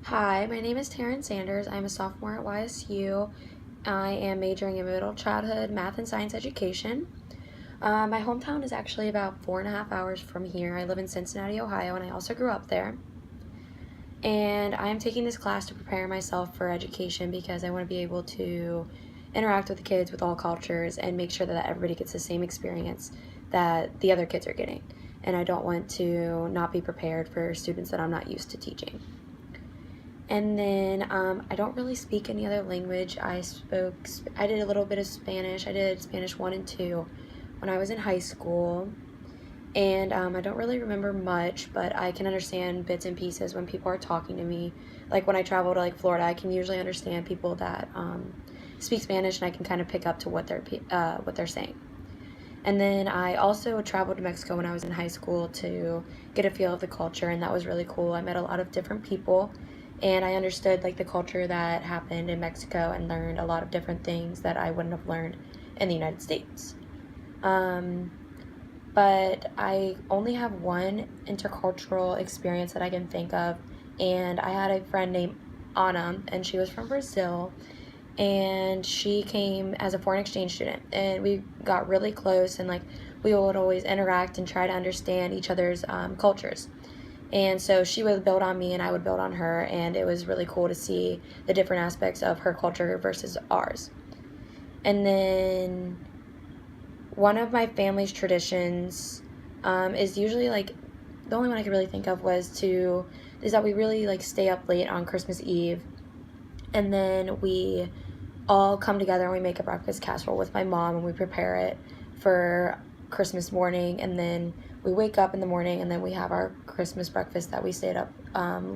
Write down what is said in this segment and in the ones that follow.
Hi, my name is Taryn Sanders. I'm a sophomore at YSU. I am majoring in middle childhood math and science education. My hometown is actually about 4.5 hours from here. I live in Cincinnati, Ohio, and I also grew up there. And I'm taking this class to prepare myself for education because I want to be able to interact with the kids with all cultures and make sure that everybody gets the same experience that the other kids are getting. And I don't want to not be prepared for students that I'm not used to teaching. And then I don't really speak any other language. I did a little bit of Spanish. I did Spanish 1 and 2 when I was in high school. And I don't really remember much, but I can understand bits and pieces when people are talking to me. Like when I travel to Florida, I can usually understand people that speak Spanish, and I can kind of pick up to what they're saying. And then I also traveled to Mexico when I was in high school to get a feel of the culture, and that was really cool. I met a lot of different people, and I understood the culture that happened in Mexico and learned a lot of different things that I wouldn't have learned in the United States. But I only have one intercultural experience that I can think of, and I had a friend named Anna, and she was from Brazil, and she came as a foreign exchange student, and we got really close, and we would always interact and try to understand each other's cultures. And so she would build on me and I would build on her, and it was really cool to see the different aspects of her culture versus ours. And then one of my family's traditions is usually the only one I could really think of is that we really stay up late on Christmas Eve, and then we all come together and we make a breakfast casserole with my mom, and we prepare it for Christmas morning, and then we wake up in the morning, and then we have our Christmas breakfast that we stayed up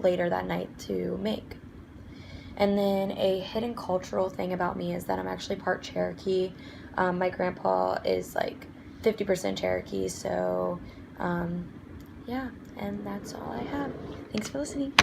later that night to make. And then a hidden cultural thing about me is that I'm actually part Cherokee. My grandpa is 50% Cherokee, so yeah, and that's all I have. Thanks for listening.